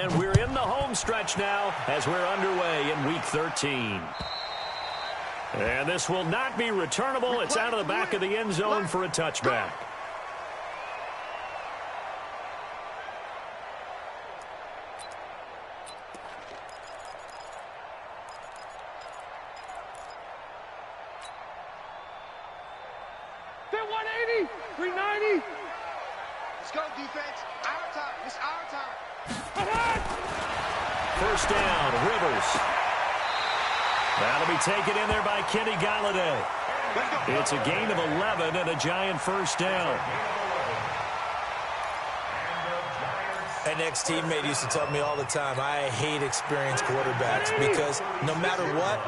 And we're in the home stretch now as we're underway in Week 13. And this will not be returnable. It's out of the back of the end zone for a touchback. First down, Rivers. That'll be taken in there by Kenny Galladay. It's a gain of 11 and a Giant first down. An ex-teammate used to tell me all the time, I hate experienced quarterbacks because no matter what,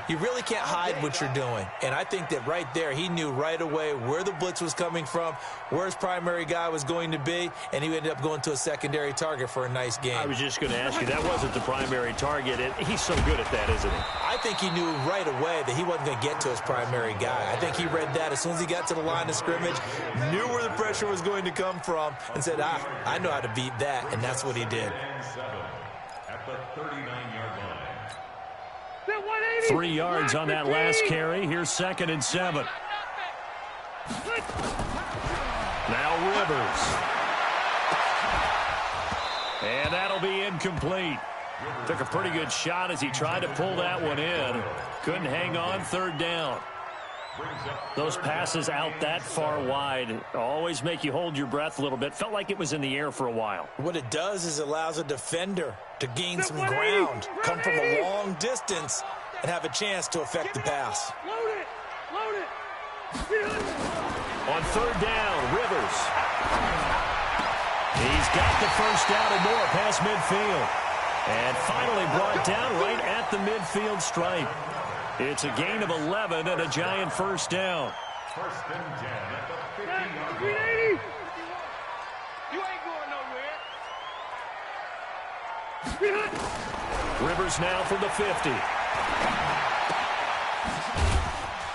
you really can't hide what you're doing. And I think that right there, he knew right away where the blitz was coming from, where his primary guy was going to be, and he ended up going to a secondary target for a nice game. I was just going to ask you, that wasn't the primary target, and he's so good at that, isn't he? I think he knew right away that he wasn't going to get to his primary guy. I think he read that as soon as he got to the line of scrimmage, knew where the pressure was going to come from, and said, I know how to beat that, and that's what he did. At the 39-yard line. 3 yards on that last carry. Here's 2nd and 7. Now Rivers. And that'll be incomplete. Took a pretty good shot as he tried to pull that one in. Couldn't hang on. 3rd down. Those passes out that far wide always make you hold your breath a little bit. Felt like it was in the air for a while. What it does is it allows a defender to gain some ground, come from a long distance, and have a chance to affect the pass. Load it! Load it! On 3rd down, Rivers. He's got the first down and more past midfield. And finally brought down right at the midfield stripe. It's a gain of 11 and a Giant first down. 1st and 10 at the 50-yard line. 380! You ain't going nowhere. Rivers now from the 50.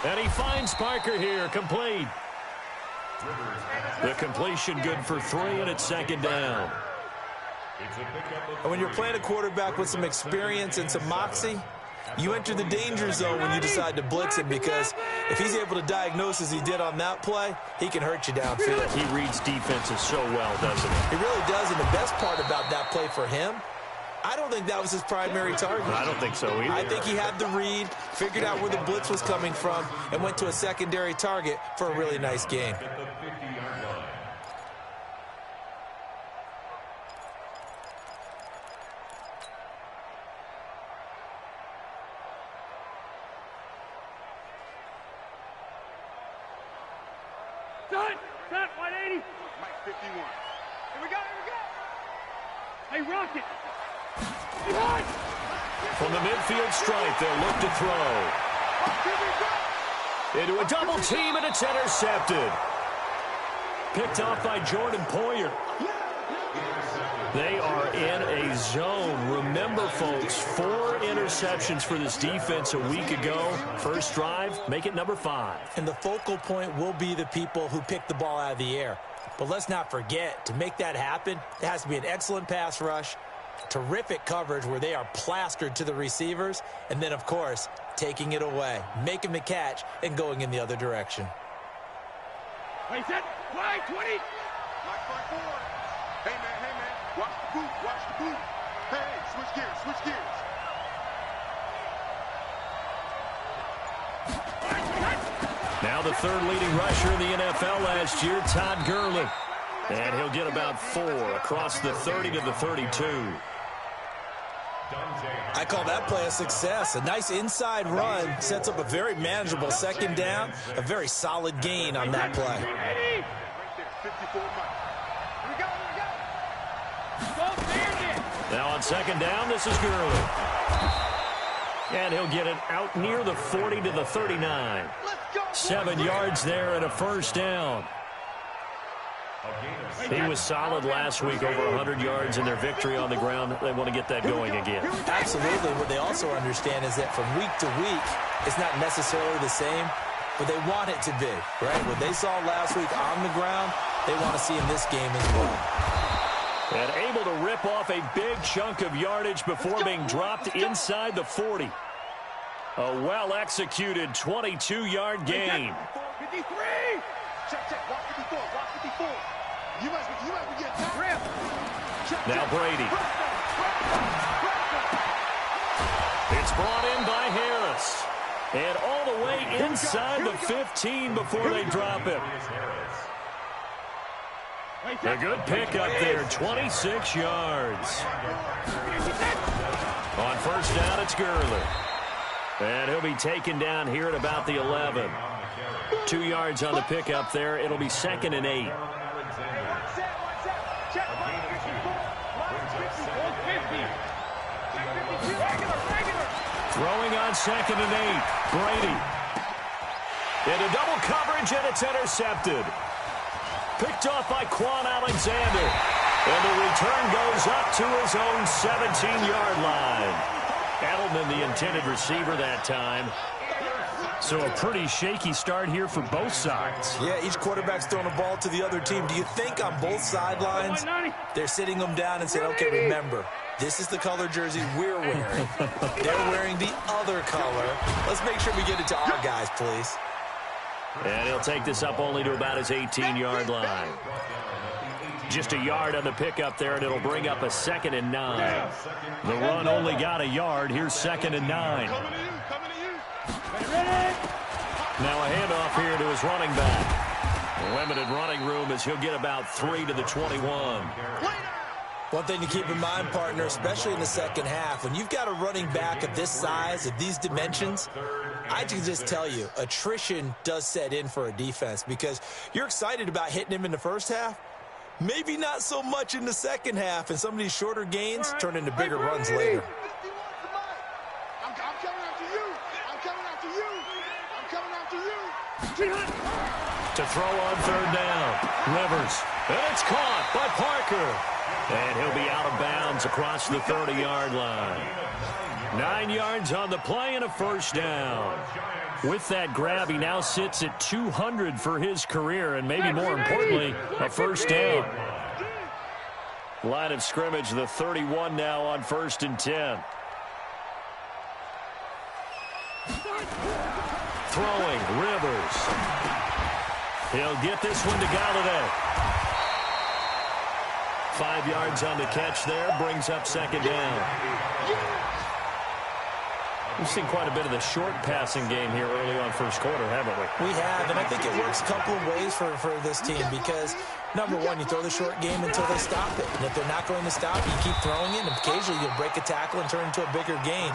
And he finds Parker here, complete. The completion good for 3, and it's 2nd down. And when you're playing a quarterback with some experience and some moxie, you enter the danger zone when you decide to blitz him, because if he's able to diagnose as he did on that play, he can hurt you downfield. He reads defenses so well, doesn't he? He really does, and the best part about that play for him, I don't think that was his primary target. I don't think so either. I think he had the read, figured out where the blitz was coming from, and went to a secondary target for a really nice gain. At the 50-yard line. Done! 180! Mike 51. Here we go, here we go! Hey, Rocket! From the midfield stripe, they'll look to throw. Into a double team, and it's intercepted. Picked off by Jordan Poyer. They are in a zone. Remember, folks, 4 interceptions for this defense a week ago. First drive, make it number 5. And the focal point will be the people who pick the ball out of the air. But let's not forget, to make that happen, there has to be an excellent pass rush, terrific coverage where they are plastered to the receivers, and then, of course, taking it away, making the catch, and going in the other direction. Hey, set! Fly, 20! Mike 4. Hey, man, watch the boot, watch the boot. Hey, switch gears, switch gears. Now the 3rd leading rusher in the NFL last year, Todd Gurley. And he'll get about 4 across the 30 to the 32. I call that play a success. A nice inside run sets up a very manageable 2nd down, a very solid gain on that play. Right there, 54 Mike. Here we go, here we go! Go, there, Now on 2nd down, this is Gurley. And he'll get it out near the 40 to the 39. 7 yards there and a first down. He was solid last week, over 100 yards in their victory on the ground. They want to get that going again. Absolutely. What they also understand is that from week to week, it's not necessarily the same, but they want it to be, right? What they saw last week on the ground, they want to see in this game as well. And able to rip off a big chunk of yardage before being dropped inside the 40. A well-executed 22-yard gain. 53. Check. Watch 54. Watch 54. You must be getting Rip. Now Brady. It's brought in by Harris. And all the way inside the 15 before they drop him. A good pickup there, 26 yards. On first down, it's Gurley. And he'll be taken down here at about the 11. 2 yards on the pickup there. It'll be 2nd and 8. Throwing on 2nd and 8. Brady. Into double coverage, and it's intercepted. Picked off by Quan Alexander. And the return goes up to his own 17-yard line. Edelman, the intended receiver that time. So a pretty shaky start here for both sides. Yeah, each quarterback's throwing the ball to the other team. Do you think on both sidelines they're sitting them down and saying, okay, remember, this is the color jersey we're wearing. They're wearing the other color. Let's make sure we get it to our guys, please. And he'll take this up only to about his 18-yard line. Just a yard on the pickup there, and it'll bring up a 2nd and 9. The run only got a yard. Here's 2nd and 9. Now a handoff here to his running back. Limited running room as he'll get about 3 to the 21. One thing to keep in mind, partner, especially in the second half, when you've got a running back of this size, of these dimensions, I can just tell you, attrition does set in for a defense because you're excited about hitting him in the first half. Maybe not so much in the second half, and some of these shorter gains turn into bigger runs later. I'm coming after you. I'm coming after you. I'm coming after you. To throw on 3rd down. Rivers. And it's caught by Parker. And he'll be out of bounds across the 30-yard line. 9 yards on the play and a first down. With that grab, he now sits at 200 for his career, and maybe more importantly, a first down. Line of scrimmage, the 31 now on 1st and 10. Throwing, Rivers. He'll get this one to Galladay. 5 yards on the catch there, brings up 2nd down. We've seen quite a bit of the short passing game here early on first quarter, haven't we? We have, and I think it works a couple of ways for this team because, number one, you throw the short game until they stop it. And if they're not going to stop, you keep throwing it, and occasionally you'll break a tackle and turn into a bigger gain.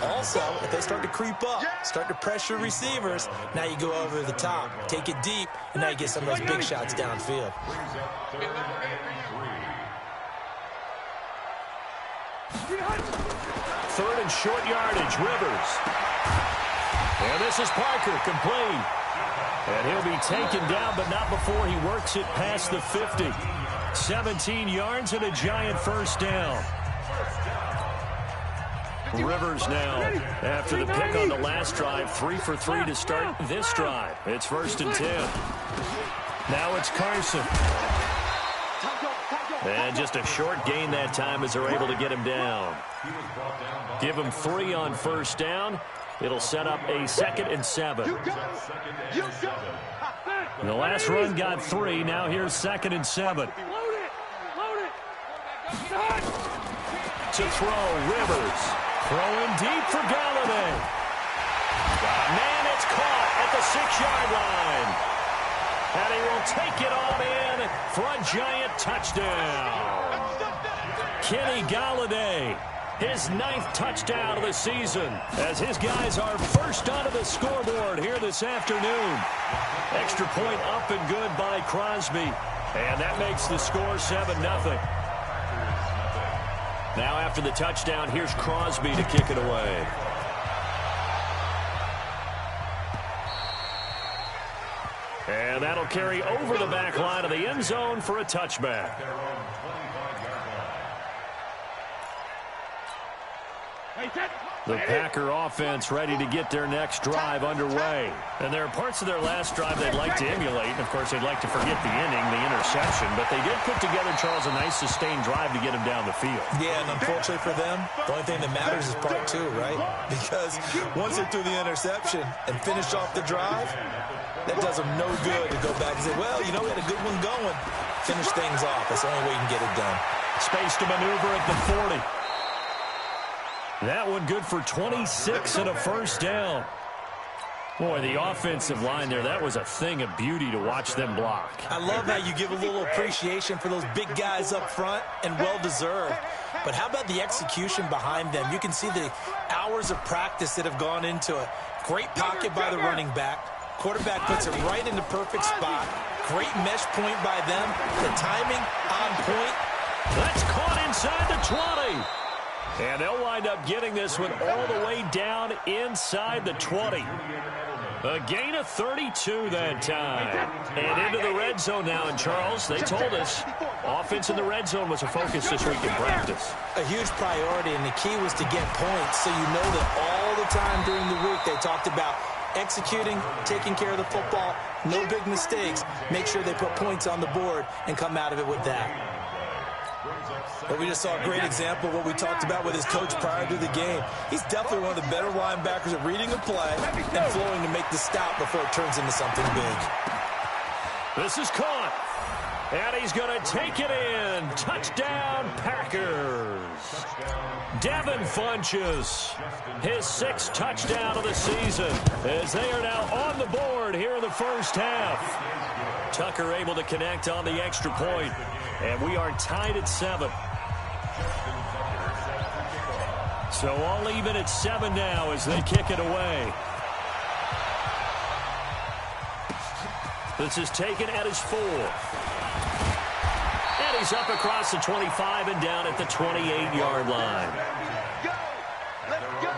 Also, if they start to creep up, start to pressure receivers, now you go over the top, take it deep, and now you get some of those big shots downfield. Third and short yardage, Rivers. And this is Parker, complete. And he'll be taken down, but not before he works it past the 50. 17 yards and a giant first down. Rivers now, after the pick on the last drive, 3 for 3 to start this drive. It's 1st and 10. Now it's Carson. And just a short gain that time as they're able to get him down. Give him 3 on first down. It'll set up a 2nd and 7. The last run got 3. Now here's 2nd and 7. To throw, Rivers. Throwing deep for Galladay. Man, it's caught at the 6-yard line. And he will take it on in for a giant touchdown. Kenny Galladay, his 9th touchdown of the season, as his guys are first onto the scoreboard here this afternoon. Extra point up and good by Crosby. And that makes the score 7-0. Now after the touchdown, here's Crosby to kick it away. And that'll carry over the back line of the end zone for a touchback. The Packer offense ready to get their next drive underway. And there are parts of their last drive they'd like to emulate. And, of course, they'd like to forget the inning, the interception. But they did put together, Charles, a nice sustained drive to get them down the field. Yeah, and unfortunately for them, the only thing that matters is part two, right? Because once they threw the interception and finished off the drive, that does them no good to go back and say, well, you know, we had a good one going. Finish things off. That's the only way you can get it done. Space to maneuver at the 40. That one good for 26 and a first down. Boy, the offensive line there, that was a thing of beauty to watch them block. I love how you give a little appreciation for those big guys up front, and well-deserved. But how about the execution behind them? You can see the hours of practice that have gone into it. Great pocket by the running back. Quarterback puts it right in the perfect spot. Great mesh point by them. The timing on point. That's caught inside the 20. And they'll wind up getting this one all the way down inside the 20. A gain of 32 that time. And into the red zone now. And, Charles, they told us offense in the red zone was a focus this week in practice. A huge priority, and the key was to get points. So you know that all the time during the week they talked about executing, taking care of the football, no big mistakes. Make sure they put points on the board and come out of it with that. But we just saw a great example of what we talked about with his coach prior to the game. He's definitely one of the better linebackers at reading a play and flowing to make the stop before it turns into something big. This is caught. And he's going to take it in. Touchdown, Packers. Devin Funchess, his 6th touchdown of the season, as they are now on the board here in the first half. Tucker able to connect on the extra point, and we are tied at 7. So all even at 7 now as they kick it away. This is taken at his 4th. And he's up across the 25 and down at the 28-yard line. Go! Let's go!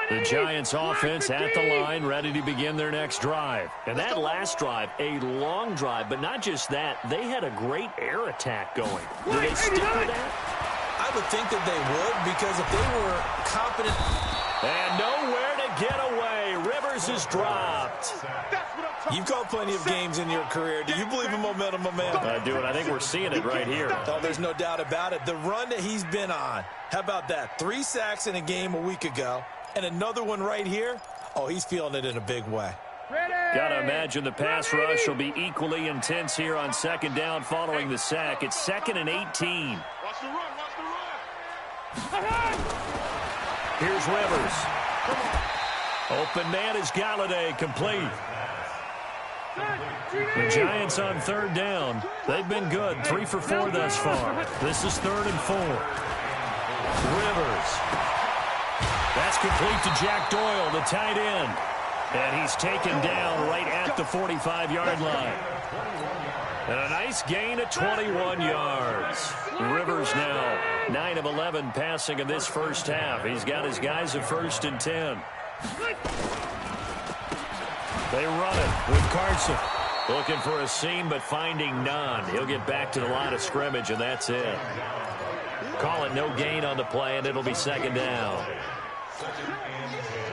The Giants offense at the line, ready to begin their next drive. And that last drive, a long drive, but not just that, they had a great air attack going. Do they stick with that? I would think that they would, because if they were competent. And nowhere to get away. Rivers is dropped. You've called plenty of games in your career. Do you believe in momentum, my man? I do, and I think we're seeing it right here. Oh, there's no doubt about it. The run that he's been on. How about that? 3 sacks in a game a week ago. And another one right here. Oh, he's feeling it in a big way. Got to imagine the pass rush will be equally intense here on 2nd down following the sack. It's 2nd and 18. Watch the run, watch the run. Here's Rivers. Open man is Galladay, complete. The Giants on 3rd down. They've been good, 3 for 4 thus far. This is 3rd and 4. Rivers. That's complete to Jack Doyle, the tight end. And he's taken down right at the 45-yard line. And a nice gain of 21 yards. Rivers now 9 of 11 passing in this first half. He's got his guys at 1st and 10. They run it with Carson. Looking for a seam, but finding none. He'll get back to the line of scrimmage, and that's it. Call it no gain on the play, and it'll be 2nd down.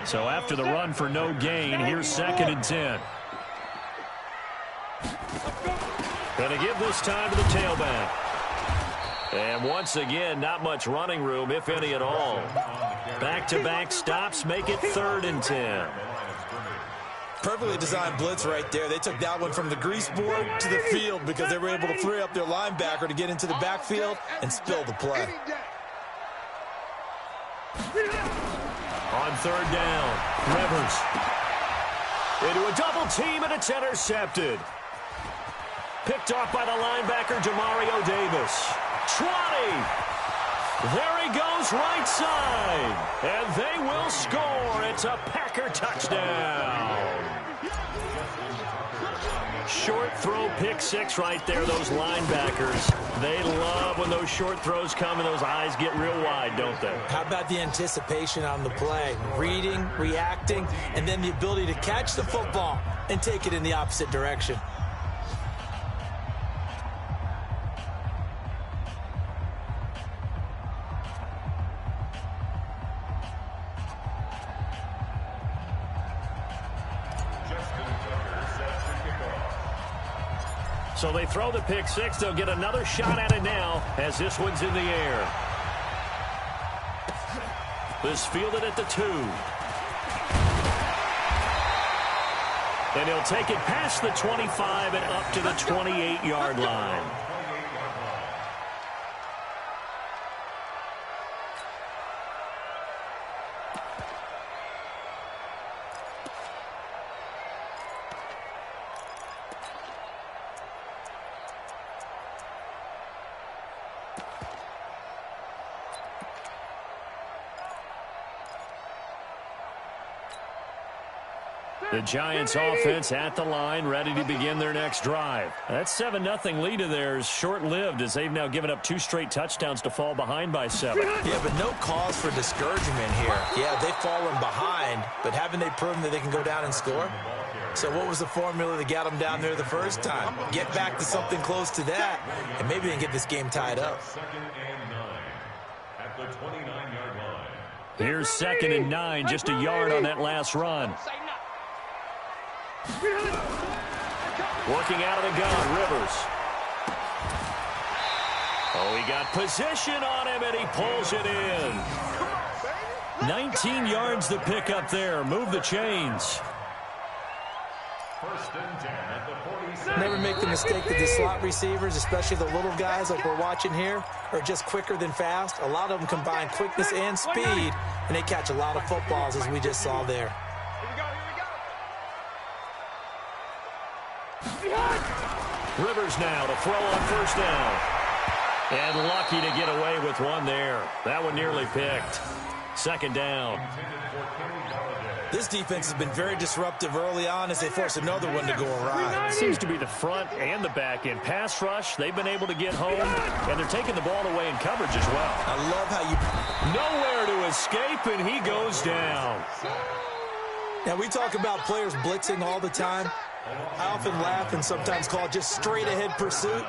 So after the run for no gain, here's 2nd and 10. Going to give this time to the tailback. And once again, not much running room, if any at all. Back-to-back stops make it 3rd and 10. Perfectly designed blitz right there. They took that one from the grease board to the field because they were able to free up their linebacker to get into the backfield and spill the play. On 3rd down, Rivers. Into a double team, and it's intercepted. Picked off by the linebacker, Demario Davis. 20. There he goes right side. And they will score. It's a Packer touchdown. short throw pick six right there, those linebackers. They love when those short throws come and those eyes get real wide, don't they? How about the anticipation on the play? Reading, reacting, and then the ability to catch the football and take it in the opposite direction. So they throw the pick six. They'll get another shot at it now as this one's in the air. This fielded at the 2. And he'll take it past the 25 and up to the 28-yard line. The Giants offense at the line, ready to begin their next drive. That 7-0 lead of theirs short-lived as they've now given up 2 straight touchdowns to fall behind by 7. Yeah, but no cause for discouragement here. Yeah, they've fallen behind, but haven't they proven that they can go down and score? So what was the formula that got them down there the first time? Get back to something close to that, and maybe they can get this game tied up. 2nd and 9 at the 29-yard line. Here's 2nd and 9, just a yard on that last run. Working out of the gun, Rivers. Oh, he got position on him, and he pulls it in. 19 yards to pick up there. Move the chains. 1st and 10 at the 47. Never make the mistake that the slot receivers, especially the little guys like we're watching here, are just quicker than fast. A lot of them combine quickness and speed, and they catch a lot of footballs, as we just saw there. Rivers now to throw on 1st down. And lucky to get away with one there. That one nearly picked. 2nd down. This defense has been very disruptive early on as they force another one to go awry. Seems to be the front and the back end. Pass rush, they've been able to get home, and they're taking the ball away in coverage as well. I love how you... Nowhere to escape, and he goes down. Now, we talk about players blitzing all the time. I often laugh and sometimes call it just straight-ahead pursuit.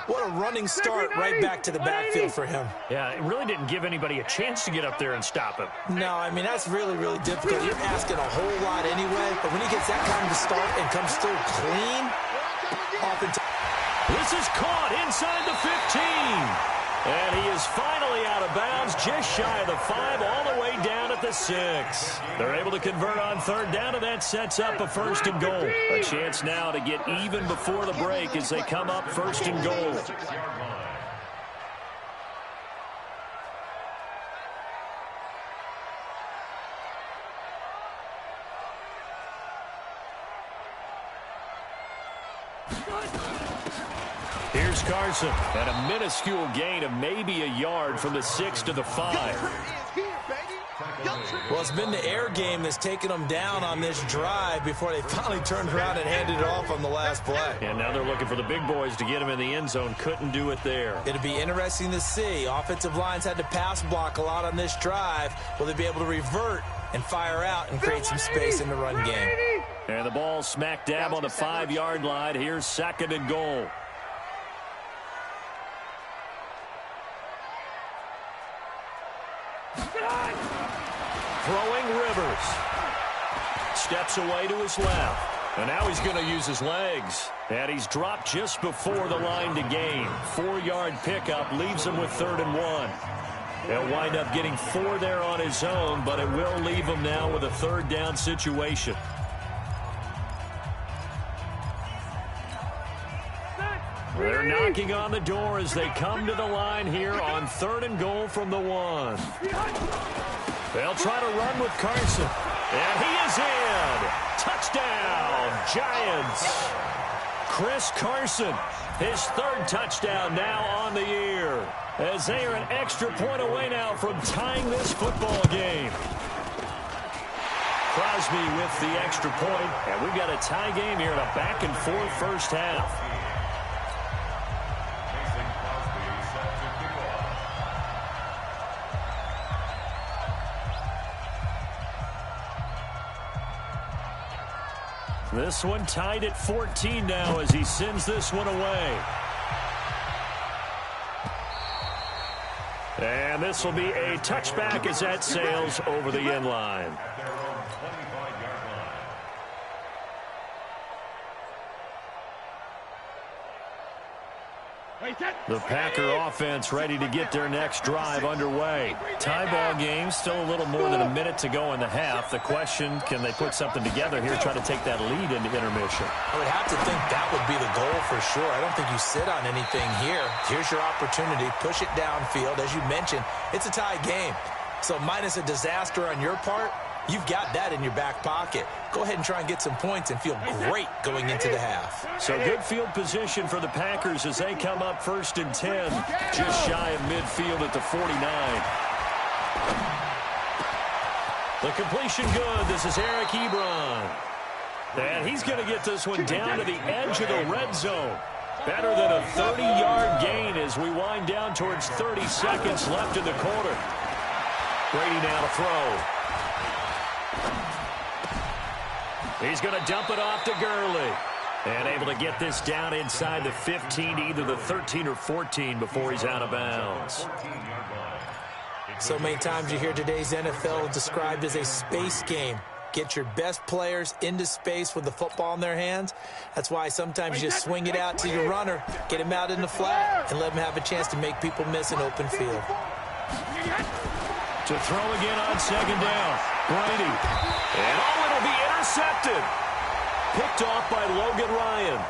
What a running start right back to the backfield for him. Yeah, it really didn't give anybody a chance to get up there and stop him. No, I mean, that's really, really difficult. You're asking a whole lot anyway, but when he gets that kind of start and comes through clean, this is caught inside the 15. And he is finally out of bounds, just shy of the 5, all the way down at the 6. They're able to convert on 3rd down, and that sets up a 1st and goal. A chance now to get even before the break as they come up 1st and goal. Here's Carson at a minuscule gain of maybe a yard from the 6 to the 5. Well, it's been the air game that's taken them down on this drive before they finally turned around and handed it off on the last play. And now they're looking for the big boys to get them in the end zone. Couldn't do it there. It'll be interesting to see. Offensive lines had to pass block a lot on this drive. Will they be able to revert and fire out and create some space in the run game? And the ball smack dab on the 5-yard line. Here's 2nd and goal. Throwing Rivers. Steps away to his left. And now he's going to use his legs. And he's dropped just before the line to gain. 4-yard pickup leaves him with 3rd and 1. He'll wind up getting 4 there on his own, but it will leave him now with a 3rd down situation. They're knocking on the door as they come to the line here on 3rd and goal from the 1. They'll try to run with Carson. And he is in. Touchdown, Giants. Chris Carson, his 3rd touchdown now on the year, as they are an extra point away now from tying this football game. Crosby with the extra point, and we've got a tie game here in a back-and-forth first half. This one tied at 14 now as he sends this one away. And this will be a touchback as that sails over the end line. The Packer offense ready to get their next drive underway. Tie ball game, still a little more than a minute to go in the half. The question, can they put something together here, try to take that lead into intermission? I would have to think that would be the goal for sure. I don't think you sit on anything here. Here's your opportunity. Push it downfield. As you mentioned, it's a tie game. So minus a disaster on your part, you've got that in your back pocket. Go ahead and try and get some points and feel great going into the half. So good field position for the Packers as they come up 1st and 10, just shy of midfield at the 49. The completion good. This is Eric Ebron. And he's going to get this one down to the edge of the red zone. Better than a 30-yard gain as we wind down towards 30 seconds left in the quarter. Brady now to throw. He's going to dump it off to Gurley. And able to get this down inside the 15 to either the 13 or 14 before he's out of bounds. So many times you hear today's NFL described as a space game. Get your best players into space with the football in their hands. That's why sometimes you just swing it out to your runner, get him out in the flat, and let him have a chance to make people miss an open field. To throw again on 2nd down. Brady. And it'll be intercepted. Picked off by Logan Ryan.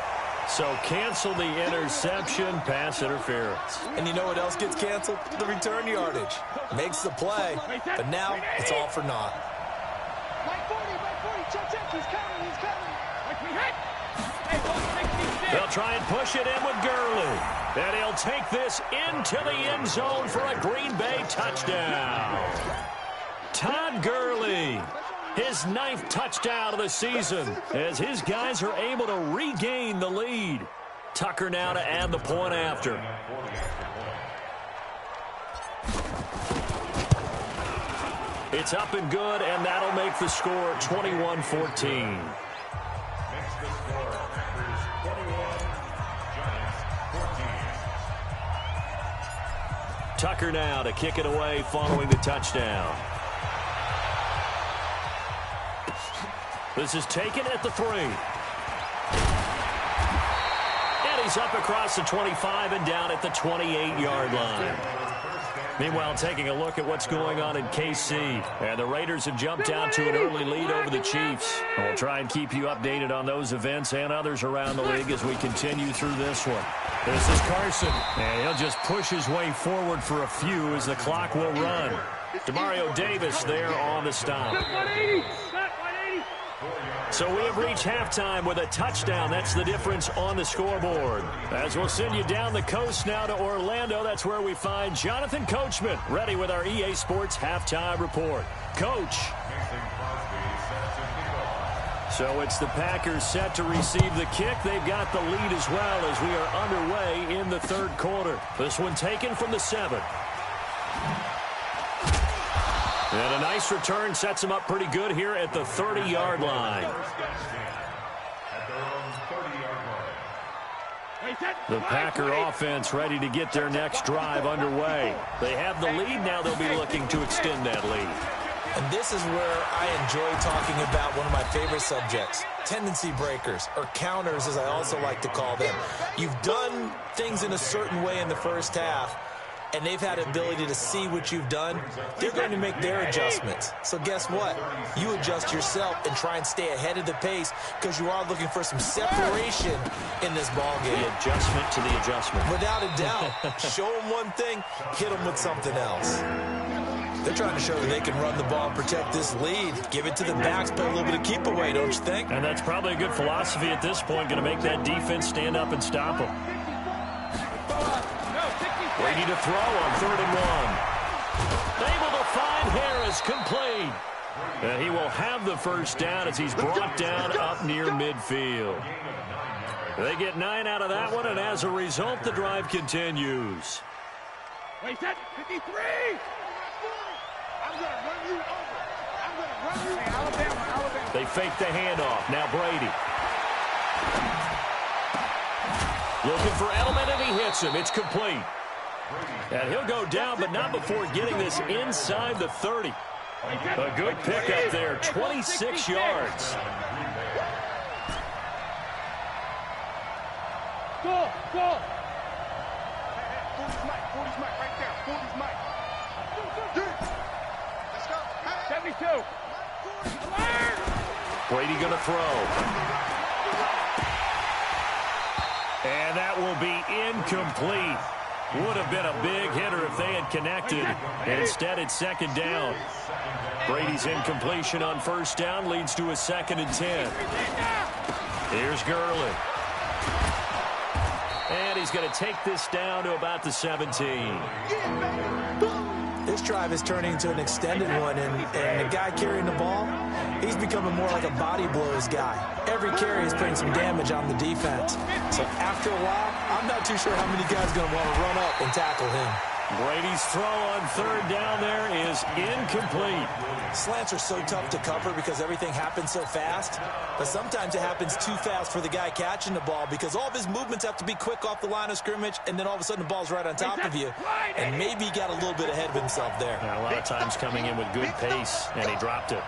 So cancel the interception, pass interference. And you know what else gets canceled? The return yardage. Makes the play, but now it's all for naught. They'll try and push it in with Gurley. And he'll take this into the end zone for a Green Bay touchdown. Todd Gurley, his 9th touchdown of the season, as his guys are able to regain the lead. Tucker now to add the point after. It's up and good, and that'll make the score 21-14. Tucker now to kick it away following the touchdown. This is taken at the 3. And he's up across the 25 and down at the 28-yard line. Meanwhile, taking a look at what's going on in KC. And the Raiders have jumped out to an early lead over the Chiefs. We'll try and keep you updated on those events and others around the league as we continue through this one. This is Carson. And he'll just push his way forward for a few as the clock will run. Demario Davis there on the stop. So we have reached halftime with a touchdown. That's the difference on the scoreboard. As we'll send you down the coast now to Orlando, that's where we find Jonathan Coachman, ready with our EA Sports halftime report. Coach. So it's the Packers set to receive the kick. They've got the lead as well as we are underway in the 3rd quarter. This one taken from the 7. And a nice return sets him up pretty good here at the 30-yard line. The Packer offense ready to get their next drive underway. They have the lead. Now they'll be looking to extend that lead. And this is where I enjoy talking about one of my favorite subjects, tendency breakers, or counters as I also like to call them. You've done things in a certain way in the first half, and they've had the ability to see what you've done. They're going to make their adjustments. So guess what? You adjust yourself and try and stay ahead of the pace because you are looking for some separation in this ball game. The adjustment to the adjustment. Without a doubt. Show them one thing, hit them with something else. They're trying to show that they can run the ball and protect this lead. Give it to the backs, play a little bit of keep away, don't you think? And that's probably a good philosophy at this point, going to make that defense stand up and stop them. Brady to throw on 3rd and 1. Able to find Harris complete. And he will have the first down as he's brought down up near midfield. They get 9 out of that one, and as a result, the drive continues. Wait, set 53. I'm going to run you over. I'm going to run you over. Alabama. They fake the handoff. Now Brady. Looking for Edelman, and he hits him. It's complete. And he'll go down, but not before getting this inside the 30. A good pickup there, 26 yards. Go. 40's Mike right there. 40's Mike. Let's go. 72. Brady going to throw. And that will be incomplete. Would have been a big hitter if they had connected. Instead, it's second down. Brady's incompletion on first down leads to a 2nd and 10. Here's Gurley. And he's going to take this down to about the 17. This drive is turning into an extended one, and the guy carrying the ball, he's becoming more like a body blows guy. Every carry is putting some damage on the defense. So after a while, I'm not too sure how many guys are going to want to run up and tackle him. Brady's throw on third down there is incomplete. Slants are so tough to cover because everything happens so fast, but sometimes it happens too fast for the guy catching the ball because all of his movements have to be quick off the line of scrimmage, and then all of a sudden the ball's right on top of you, and maybe he got a little bit ahead of himself there. Yeah, a lot of times coming in with good pace, and he dropped it.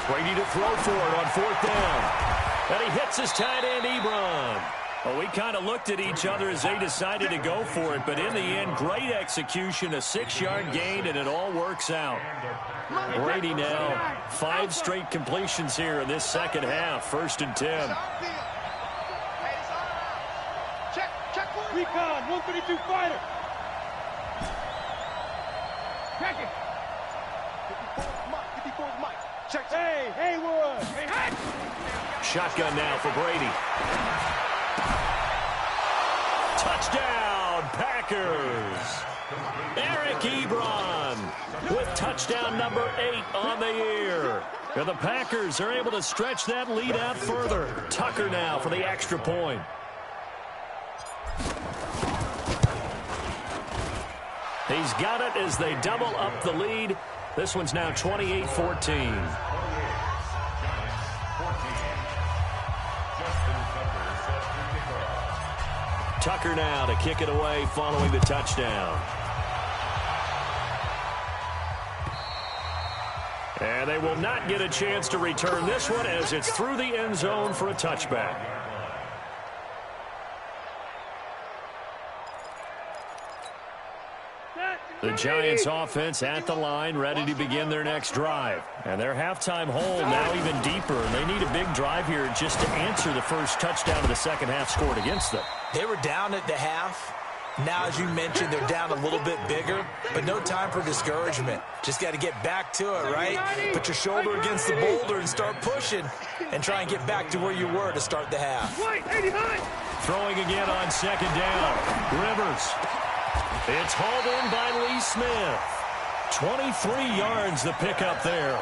Brady to throw for it on fourth down. And he hits his tight end, Ebron. Well, we kind of looked at each other as they decided to go for it, but in the end, great execution, a 6-yard gain, and it all works out. Brady now, 5 straight completions here in this second half, 1st and 10. Recon, 132 fighter. Check it. 54's Mike. Check. Hey, Haywood. Hey. Shotgun now for Brady. Touchdown, Packers. Eric Ebron with touchdown number 8 on the year. And the Packers are able to stretch that lead out further. Tucker now for the extra point. He's got it as they double up the lead. This one's now 28-14. Tucker now to kick it away following the touchdown. And they will not get a chance to return this one as it's through the end zone for a touchback. The Giants offense at the line, ready to begin their next drive. And their halftime hole now even deeper. And they need a big drive here just to answer the first touchdown of the second half scored against them. They were down at the half. Now, as you mentioned, they're down a little bit bigger, but no time for discouragement. Just got to get back to it, right? Put your shoulder against the boulder and start pushing and try and get back to where you were to start the half. Throwing again on second down. Rivers. It's hauled in by Lee Smith. 23 yards the pickup there.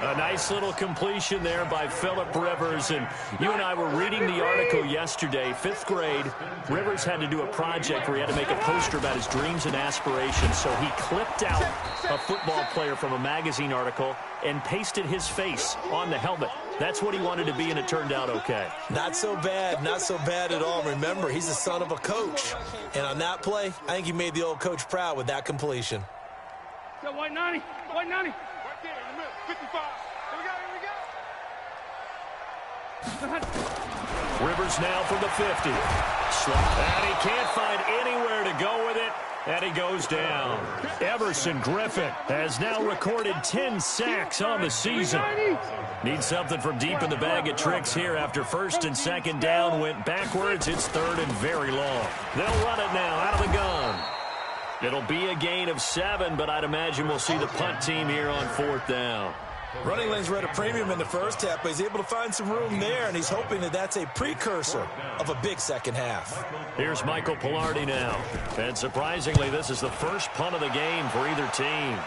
A nice little completion there by Phillip Rivers. And you and I were reading the article yesterday, 5th grade. Rivers had to do a project where he had to make a poster about his dreams and aspirations. So he clipped out a football player from a magazine article and pasted his face on the helmet. That's what he wanted to be, and it turned out okay. Not so bad at all. Remember, he's the son of a coach. And on that play, I think he made the old coach proud with that completion. So white 90. Right there in the middle. 55. Here we go. Rivers now from the 50. And he can't find anywhere to go with it. And he goes down. Everson Griffin has now recorded 10 sacks on the season. Needs something from deep in the bag of tricks here after 1st and 2nd down went backwards. It's 3rd and very long. They'll run it now out of the gun. It'll be a gain of 7, but I'd imagine we'll see the punt team here on 4th down. Running lanes were at a premium in the first half, but he's able to find some room there, and he's hoping that that's a precursor of a big second half. Here's Michael Pilardi now. And surprisingly, this is the first punt of the game for either team.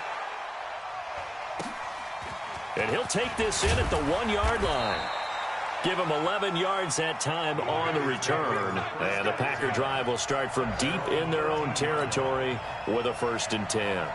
And he'll take this in at the 1-yard line. Give him 11 yards that time on the return. And the Packer drive will start from deep in their own territory with a 1st and 10.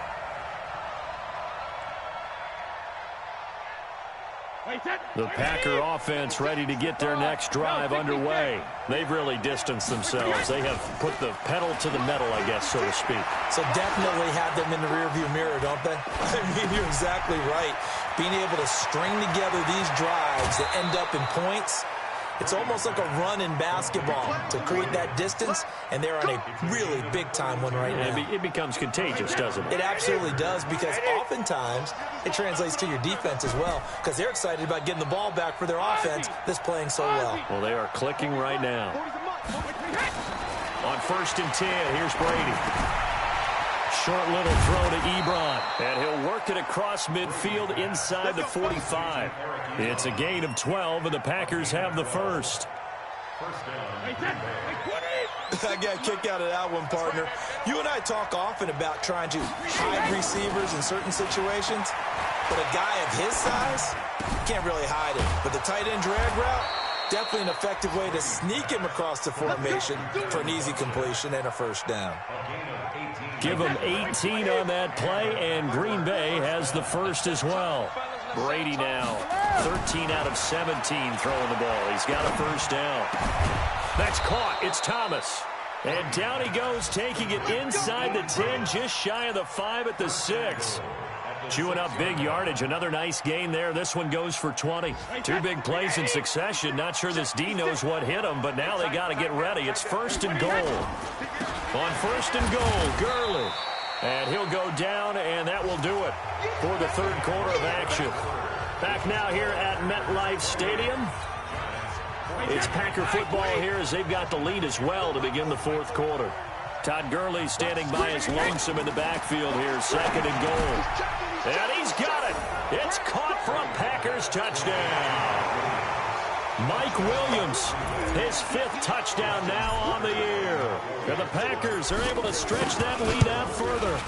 The Packer offense ready to get their next drive underway. They've really distanced themselves. They have put the pedal to the metal, I guess, so to speak. So definitely have them in the rearview mirror, don't they? I mean, you're exactly right. Being able to string together these drives that end up in points, it's almost like a run in basketball to create that distance, and they're on a really big-time one right now. It becomes contagious, doesn't it? It absolutely does, because oftentimes it translates to your defense as well, because they're excited about getting the ball back for their offense that's playing so well. Well, they are clicking right now. On 1st and 10, here's Brady. Short little throw to Ebron, and he'll work it across midfield inside the 45. It's a gain of 12, and the Packers have the first. I got a kick out of that one, partner. You and I talk often about trying to hide receivers in certain situations, but a guy of his size can't really hide it. But the tight end drag route, definitely an effective way to sneak him across the formation for an easy completion and a 1st down. Give him 18 on that play, and Green Bay has the first as well. Brady now, 13 out of 17 throwing the ball. He's got a 1st down. That's caught. It's Thomas. And down he goes, taking it inside the 10, just shy of the 5 at the 6. Chewing up big yardage. Another nice gain there. This one goes for 20. 2 big plays in succession. Not sure this D knows what hit him, but now they got to get ready. It's 1st and goal. On 1st and goal, Gurley. And he'll go down, and that will do it for the 3rd quarter of action. Back now here at MetLife Stadium. It's Packer football here as they've got the lead as well to begin the 4th quarter. Todd Gurley standing by his lonesome in the backfield here, 2nd and goal. And he's got it. It's caught for a Packers touchdown. Mike Williams, his 5th touchdown now on the year. And the Packers are able to stretch that lead out further.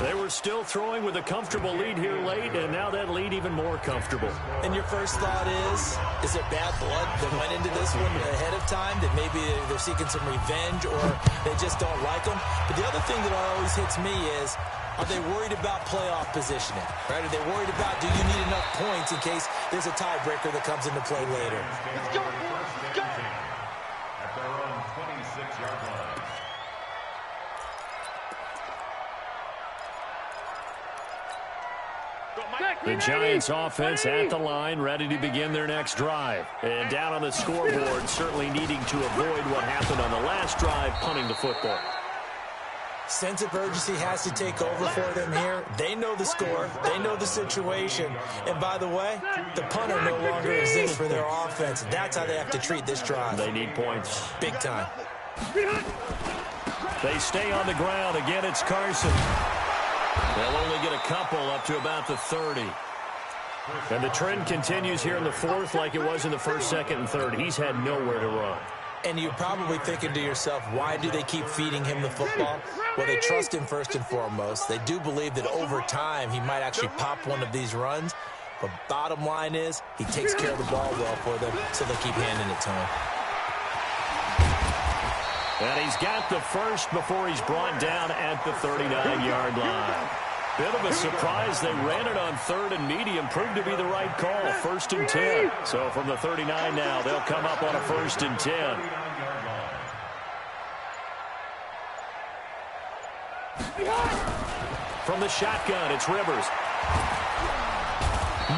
They were still throwing with a comfortable lead here late, and now that lead even more comfortable. And your first thought is it bad blood that went into this one ahead of time, that maybe they're seeking some revenge or they just don't like them? But the other thing that always hits me is, are they worried about playoff positioning? Right? Are they worried about, do you need enough points in case there's a tiebreaker that comes into play later? Let's go. At their own 26-yard line. The Giants offense at the line, ready to begin their next drive. And down on the scoreboard, certainly needing to avoid what happened on the last drive, punting the football. Sense of urgency has to take over for them here. They know the score. They know the situation. And by the way, the punter no longer exists for their offense. That's how they have to treat this drive. They need points. Big time. They stay on the ground. Again, it's Carson. They'll only get a couple up to about the 30. And the trend continues here in the 4th like it was in the 1st, 2nd, and 3rd. He's had nowhere to run. And you're probably thinking to yourself, why do they keep feeding him the football? Well, they trust him first and foremost. They do believe that over time he might actually pop one of these runs. But bottom line is, he takes care of the ball well for them, so they keep handing it to him. And he's got the first before he's brought down at the 39-yard line. Bit of a surprise. They ran it on 3rd and medium. Proved to be the right call. 1st and 10. So from the 39 now, they'll come up on a 1st and 10. From the shotgun, it's Rivers.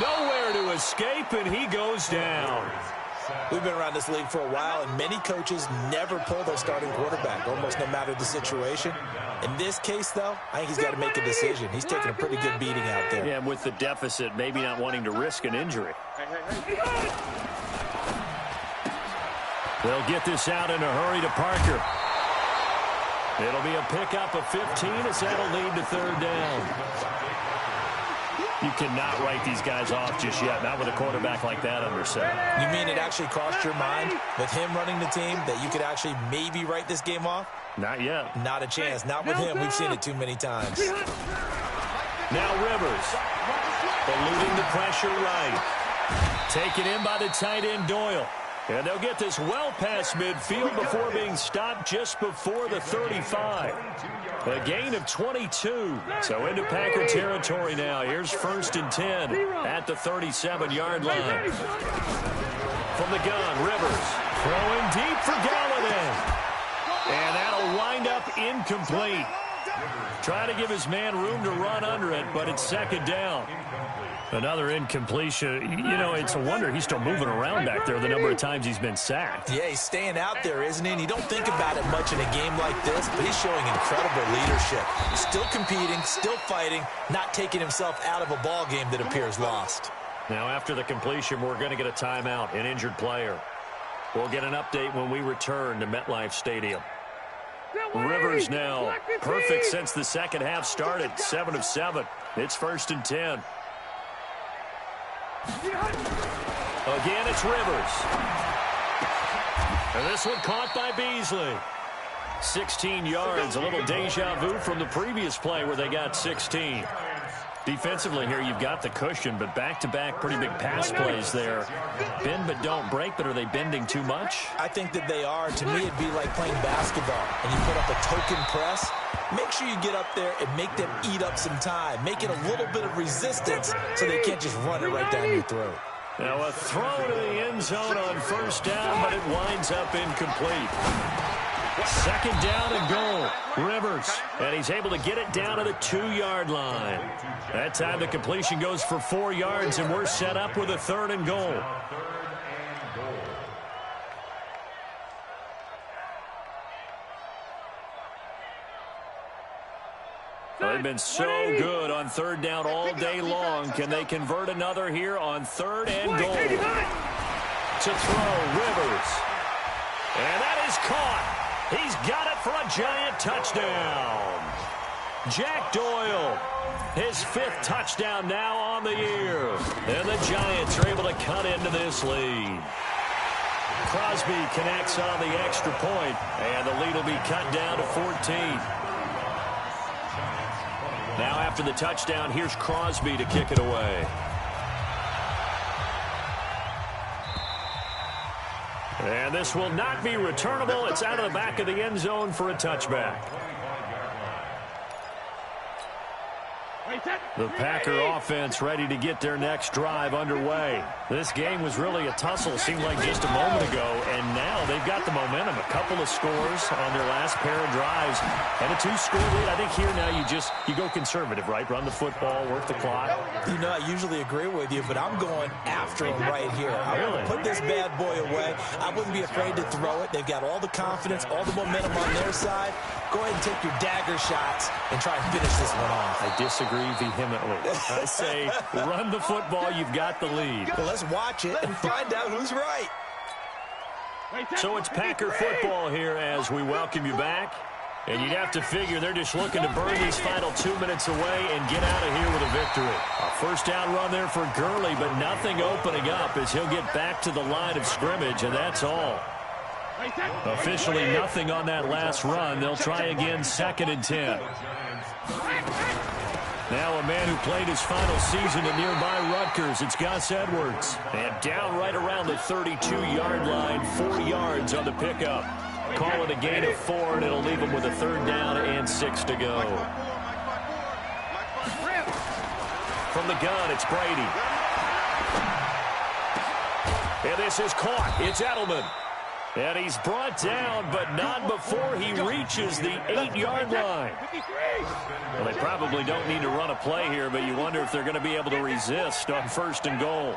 Nowhere to escape, and he goes down. We've been around this league for a while, and many coaches never pull their starting quarterback, almost no matter the situation. In this case, though, I think he's got to make a decision. He's taking a pretty good beating out there. Yeah, with the deficit, maybe not wanting to risk an injury. They'll get this out in a hurry to Parker. It'll be a pickup of 15 as that'll lead to 3rd down. You cannot write these guys off just yet, not with a quarterback like that under center. You mean it actually crossed your mind with him running the team that you could actually maybe write this game off? Not yet. Not a chance. Not with him. We've seen it too many times. Now Rivers. Eluding the pressure right. Taken in by the tight end Doyle. And they'll get this well past midfield before being stopped just before the 35. A gain of 22. So into Packer territory now. Here's 1st and 10 at the 37-yard line. From the gun, Rivers throwing deep for Galladay. And that'll wind up incomplete. Trying to give his man room to run under it, but it's 2nd down. Another incompletion. You know, it's a wonder he's still moving around back there the number of times he's been sacked. Yeah, he's staying out there, isn't he? And you don't think about it much in a game like this, but he's showing incredible leadership. Still competing, still fighting, not taking himself out of a ball game that appears lost. Now, after the completion, we're going to get a timeout, an injured player. We'll get an update when we return to MetLife Stadium. Rivers now perfect since the second half started, 7 of 7. It's 1st and 10. Again, it's Rivers. And this one caught by Beasley. 16 yards, a little deja vu from the previous play where they got 16. Defensively here, you've got the cushion, but back-to-back pretty big pass plays there. Bend but don't break, but are they bending too much? I think that they are. To me, it'd be like playing basketball, and you put up a token press. Make sure you get up there and make them eat up some time. Make it a little bit of resistance so they can't just run it right down your throat. Now a throw to the end zone on 1st down, but it winds up incomplete. 2nd down and goal. Rivers, and he's able to get it down to the 2-yard line. That time the completion goes for 4 yards, and we're set up with a 3rd and goal. They've been so good on 3rd down all day long. Can they convert another here on 3rd and goal? To throw, Rivers. And that is caught. He's got it for a giant touchdown. Jack Doyle, his 5th touchdown now on the year. And the Giants are able to cut into this lead. Crosby connects on the extra point, and the lead will be cut down to 14. Now after the touchdown, here's Crosby to kick it away. And this will not be returnable. It's out of the back of the end zone for a touchback. The Packer offense ready to get their next drive underway. This game was really a tussle, seemed like just a moment ago, and now they've got the momentum. A couple of scores on their last pair of drives, and a 2-score lead. I think here now you go conservative, right? Run the football, work the clock. You know, I usually agree with you, but I'm going after him right here. I want to put this bad boy away. I wouldn't be afraid to throw it. They've got all the confidence, all the momentum on their side. Go ahead and take your dagger shots and try and finish this one off. I disagree vehemently. I say run the football. You've got the lead. Well, let's watch it and find out who's right. So it's Packer football here as we welcome you back. And you'd have to figure they're just looking to burn these final 2 minutes away and get out of here with a victory. A 1st down run there for Gurley, but nothing opening up as he'll get back to the line of scrimmage, and that's all. Officially nothing on that last run. They'll try again, 2nd and 10. Now a man who played his final season at nearby Rutgers. It's Gus Edwards. And down right around the 32-yard line, 4 yards on the pickup. Call it a gain of 4, and it'll leave him with a 3rd down and 6 to go. From the gun, it's Brady. And this is caught. It's Edelman. And he's brought down, but not before he reaches the 8-yard line. Well, they probably don't need to run a play here, but you wonder if they're going to be able to resist on 1st and goal.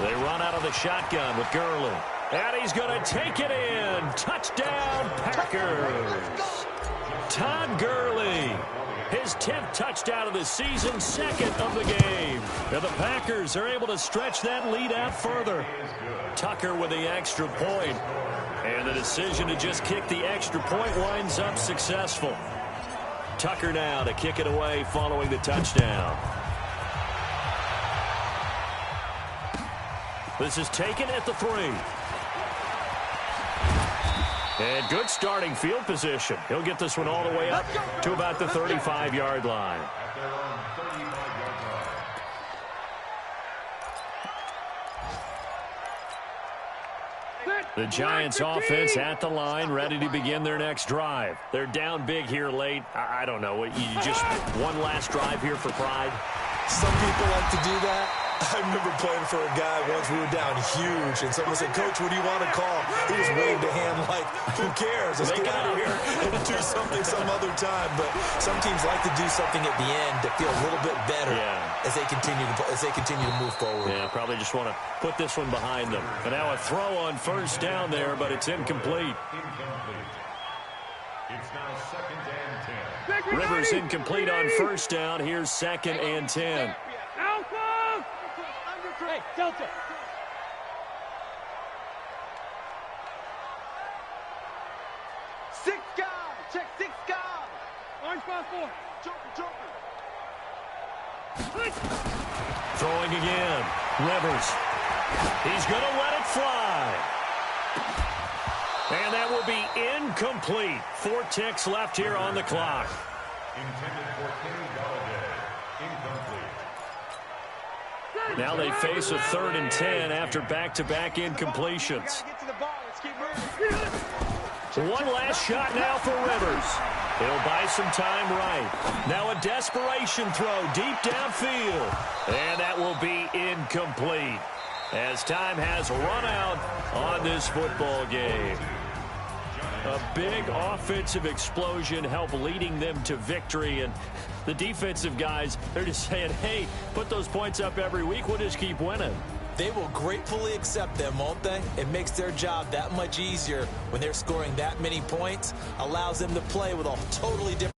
They run out of the shotgun with Gurley. And he's going to take it in. Touchdown, Packers. Todd Gurley. His 10th touchdown of the season, 2nd of the game. And the Packers are able to stretch that lead out further. Tucker with the extra point. And the decision to just kick the extra point winds up successful. Tucker now to kick it away following the touchdown. This is taken at the 3. And good starting field position. He'll get this one all the way up to about the 35-yard line. At their own 35-yard line. The Giants offense at the line, ready to begin their next drive. They're down big here late. I don't know. You just one last drive here for pride? Some people like to do that. I remember playing for a guy once. We were down huge, and someone said, "Coach, what do you want to call?" He just waved a hand like, "Who cares? Let's get out of here and do something some other time." But some teams like to do something at the end to feel a little bit better as they continue to move forward. Yeah, probably just want to put this one behind them. And now a throw on first down there, but it's incomplete. It's now 2nd and 10. Rivers incomplete on first down. Here's 2nd and 10. Alpha! Hey, Delta. Six guys. Check 6 guys. Orange box 4. Jumping. Throwing again. Rivers. He's going to let it fly. And that will be incomplete. 4 ticks left here on the clock. Intended for Kenny Galladay. Incomplete. Now they face a 3rd and 10 after back-to-back incompletions. Get to the ball. Let's keep moving. One last shot now for Rivers. He'll buy some time right. Now a desperation throw deep downfield. And that will be incomplete as time has run out on this football game. A big offensive explosion helped leading them to victory. And the defensive guys, they're just saying, hey, put those points up every week. We'll just keep winning. They will gratefully accept them, won't they? It makes their job that much easier when they're scoring that many points. Allows them to play with a totally different